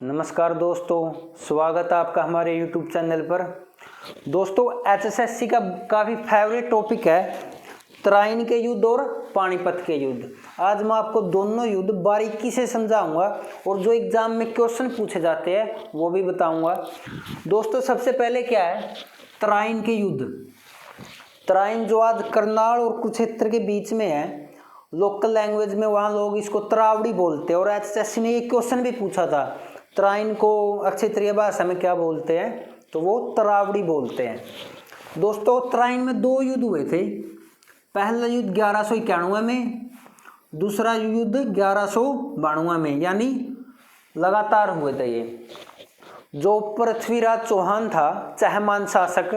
नमस्कार दोस्तों, स्वागत है आपका हमारे YouTube चैनल पर। दोस्तों, HSSC का काफ़ी फेवरेट टॉपिक है तराइन के युद्ध और पानीपत के युद्ध। आज मैं आपको दोनों युद्ध बारीकी से समझाऊंगा और जो एग्जाम में क्वेश्चन पूछे जाते हैं वो भी बताऊंगा। दोस्तों, सबसे पहले क्या है तराइन के युद्ध। तराइन जो आज करनाल और कुरुक्षेत्र के बीच में है, लोकल लैंग्वेज में वहाँ लोग इसको तरावड़ी बोलते हैं और HSSC ने ये क्वेश्चन भी पूछा था तराइन को क्षेत्रीय भाषा में क्या बोलते हैं, तो वो तरावड़ी बोलते हैं। दोस्तों, तराइन में दो युद्ध हुए थे। पहला युद्ध 1191 में, दूसरा युद्ध 1192 में, यानी लगातार हुए थे ये। जो पृथ्वीराज चौहान था चहमान शासक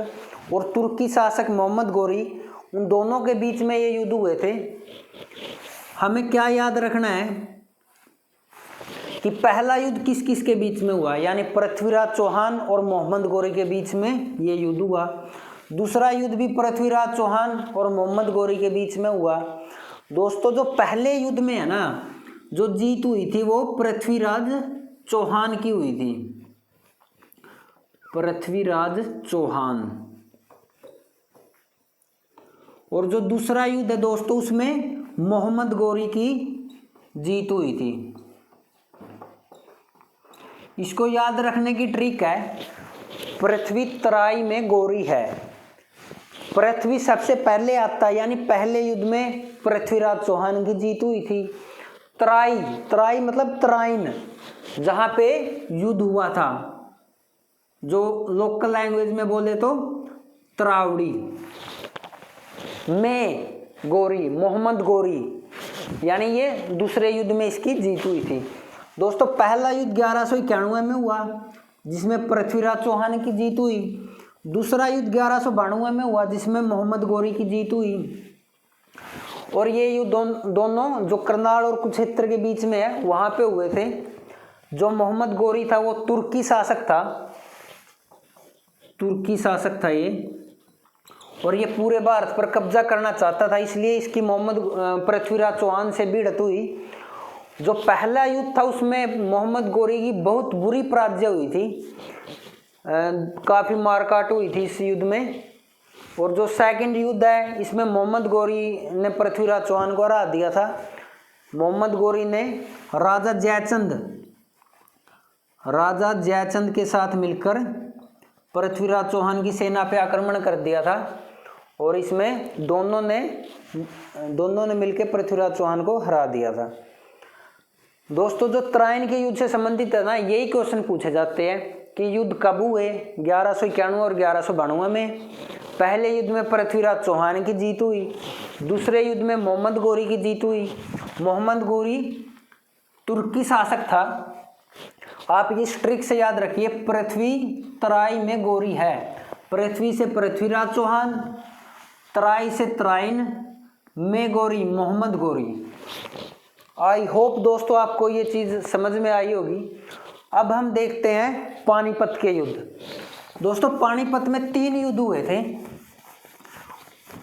और तुर्की शासक मोहम्मद गोरी, उन दोनों के बीच में ये युद्ध हुए थे। हमें क्या याद रखना है कि पहला युद्ध किस किस के बीच में हुआ, यानी पृथ्वीराज चौहान और मोहम्मद गोरी के बीच में ये युद्ध हुआ। दूसरा युद्ध भी पृथ्वीराज चौहान और मोहम्मद गोरी के बीच में हुआ। दोस्तों, जो पहले युद्ध में है ना, जो जीत हुई थी वो पृथ्वीराज चौहान की हुई थी, पृथ्वीराज चौहान। और जो दूसरा युद्ध है दोस्तों, उसमें मोहम्मद गोरी की जीत हुई थी। इसको याद रखने की ट्रिक है, पृथ्वी तराई में गोरी है। पृथ्वी सबसे पहले आता है, यानी पहले युद्ध में पृथ्वीराज चौहान की जीत हुई थी। तराई, तराई मतलब तराइन, जहां पे युद्ध हुआ था, जो लोकल लैंग्वेज में बोले तो तरावड़ी में गोरी, मोहम्मद गोरी, यानी ये दूसरे युद्ध में इसकी जीत हुई थी। दोस्तों, पहला युद्ध 1191 में हुआ जिसमें पृथ्वीराज चौहान की जीत हुई। दूसरा युद्ध 1192 में हुआ जिसमें मोहम्मद गोरी की जीत हुई। और ये युद्ध दोनों जो करनाल और कुरुक्षेत्र के बीच में है वहां पे हुए थे। जो मोहम्मद गोरी था वो तुर्की शासक था, तुर्की शासक था ये, और ये पूरे भारत पर कब्जा करना चाहता था, इसलिए इसकी पृथ्वीराज चौहान से भिड़ंत हुई। जो पहला युद्ध था उसमें मोहम्मद गोरी की बहुत बुरी पराजय हुई थी, काफ़ी मारकाट हुई थी इस युद्ध में। और जो सेकंड युद्ध है इसमें मोहम्मद गोरी ने पृथ्वीराज चौहान को हरा दिया था। मोहम्मद गोरी ने राजा जयचंद के साथ मिलकर पृथ्वीराज चौहान की सेना पे आक्रमण कर दिया था और इसमें दोनों ने मिलकर पृथ्वीराज चौहान को हरा दिया था। दोस्तों, जो तराइन के युद्ध से संबंधित है ना, यही क्वेश्चन पूछे जाते हैं कि युद्ध कब हुए, 1191 और 1192 में। पहले युद्ध में पृथ्वीराज चौहान की जीत हुई, दूसरे युद्ध में मोहम्मद गोरी की जीत हुई। मोहम्मद गोरी तुर्की शासक था। आप ये ट्रिक से याद रखिए, पृथ्वी तराई में गोरी है। पृथ्वी से पृथ्वीराज चौहान, तराई से तराइन, में गोरी मोहम्मद गोरी। आई होप दोस्तों आपको ये चीज़ समझ में आई होगी। अब हम देखते हैं पानीपत के युद्ध। दोस्तों, पानीपत में 3 युद्ध हुए थे।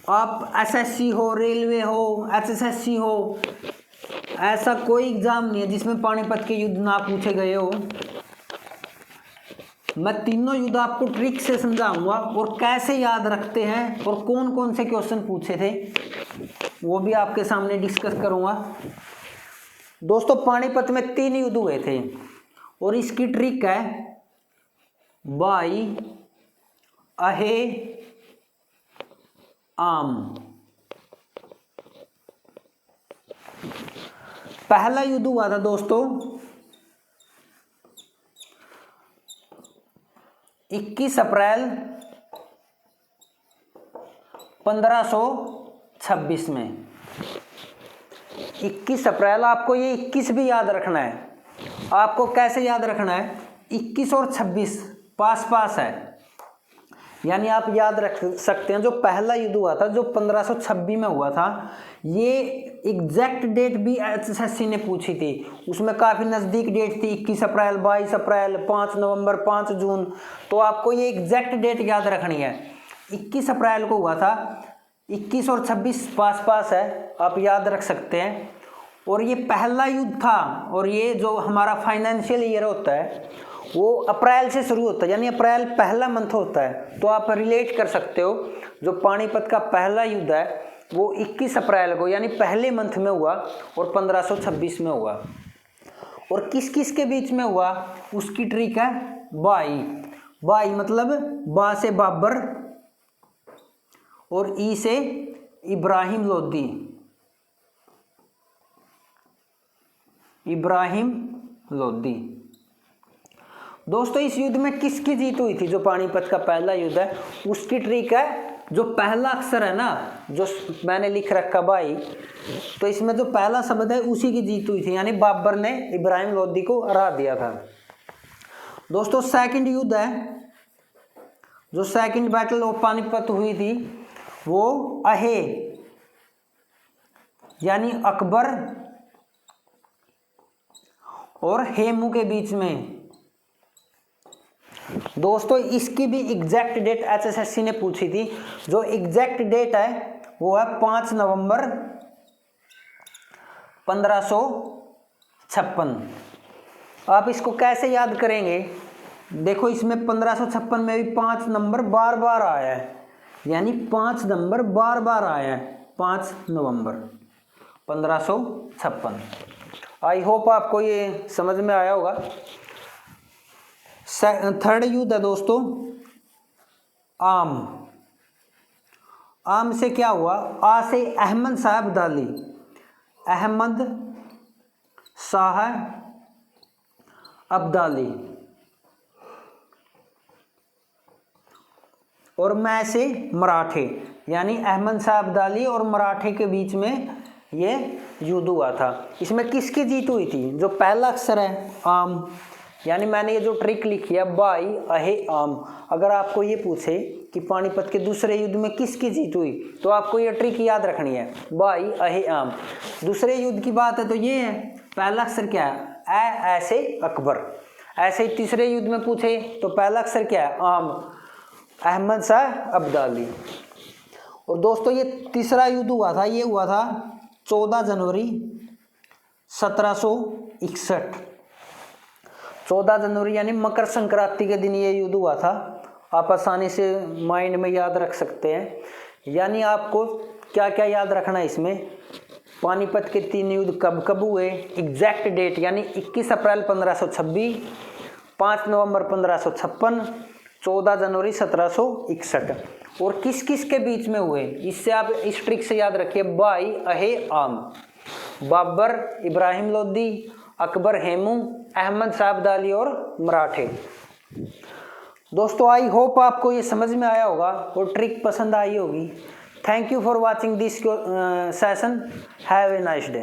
आप SSC हो, रेलवे हो, HSSC हो, ऐसा कोई एग्जाम नहीं है जिसमें पानीपत के युद्ध ना पूछे गए हो। मैं तीनों युद्ध आपको ट्रिक से समझाऊंगा और कैसे याद रखते हैं और कौन कौन से क्वेश्चन पूछे थे वो भी आपके सामने डिस्कस करूंगा। दोस्तों, पानीपत में 3 युद्ध हुए थे और इसकी ट्रिक है बाई अहे आम। पहला युद्ध हुआ था दोस्तों 21 अप्रैल 1526 में। 21 अप्रैल, आपको ये 21 भी याद रखना है। आपको कैसे याद रखना है, 21 और 26 पास पास है, यानी आप याद रख सकते हैं। जो पहला युद्ध हुआ था जो 1526 में हुआ था, ये एग्जैक्ट डेट भी HSSC ने पूछी थी। उसमें काफ़ी नज़दीक डेट थी, 21 अप्रैल, 22 अप्रैल, 5 नवंबर, 5 जून। तो आपको ये एग्जैक्ट डेट याद रखनी है। 21 अप्रैल को हुआ था, 21 और 26 पास पास है, आप याद रख सकते हैं। और ये पहला युद्ध था, और ये जो हमारा फाइनेंशियल ईयर होता है वो अप्रैल से शुरू होता है, यानी अप्रैल पहला मंथ होता है। तो आप रिलेट कर सकते हो, जो पानीपत का पहला युद्ध है वो 21 अप्रैल को यानी पहले मंथ में हुआ और 1526 में हुआ। और किस किस के बीच में हुआ उसकी ट्रिक है बाई। बाई मतलब बा से बाबर और ई से इब्राहिम लोदी। इब्राहिम लोदी। दोस्तों इस युद्ध में किसकी जीत हुई थी? जो पानीपत का पहला युद्ध है उसकी ट्रिक है, जो पहला अक्षर है ना, जो मैंने लिख रखा भाई, तो इसमें जो पहला शब्द है उसी की जीत हुई थी, यानी बाबर ने इब्राहिम लोदी को हरा दिया था। दोस्तों सेकंड युद्ध है, जो सेकंड बैटल ऑफ पानीपत हुई थी वो अहे यानी अकबर और हेमू के बीच में। दोस्तों इसकी भी एग्जैक्ट डेट एचएसएससी ने पूछी थी। जो एग्जैक्ट डेट है वो है 5 नवंबर 1556। आप इसको कैसे याद करेंगे? देखो इसमें 1556 में भी 5 नंबर बार बार आया है, यानी 5 नंबर बार बार आया है। 5 नवंबर 1556। आई होप आपको ये समझ में आया होगा। थर्ड युद्ध है दोस्तों आम। आम से क्या हुआ? आ से अहमद शाह अब्दाली। अहमद शाह अब्दाली। और मैं से मराठे, यानी अहमद शाह अब्दाली और मराठे के बीच में ये युद्ध हुआ था। इसमें किसकी जीत हुई थी? जो पहला अक्षर है आम, यानी मैंने ये जो ट्रिक लिखी है बाई अहे आम। अगर आपको ये पूछे कि पानीपत के दूसरे युद्ध में किसकी जीत हुई तो आपको ये ट्रिक याद रखनी है, बाई अहे आम। दूसरे युद्ध की बात है तो ये है, पहला अक्षर क्या है? ऐसे अकबर। ऐसे ही तीसरे युद्ध में पूछे तो पहला अक्षर क्या है? आम, अहमद शाह अब्दाली। और दोस्तों ये तीसरा युद्ध हुआ था, ये हुआ था 14 जनवरी 1761। 14 जनवरी यानी मकर संक्रांति के दिन ये युद्ध हुआ था। आप आसानी से माइंड में याद रख सकते हैं। यानी आपको क्या क्या याद रखना है इसमें? पानीपत के 3 युद्ध कब कब हुए, एग्जैक्ट डेट यानी 21 अप्रैल 1526, 5 नवंबर 1556, 14 जनवरी 1761, और किस किस के बीच में हुए। इससे आप इस ट्रिक से याद रखिए, बाई अहे आम, बाबर इब्राहिम लोदी, अकबर हेमू, अहमद शाह अब्दाली और मराठे। दोस्तों आई होप आपको ये समझ में आया होगा और ट्रिक पसंद आई होगी। Thank you for watching this session. Have a nice day.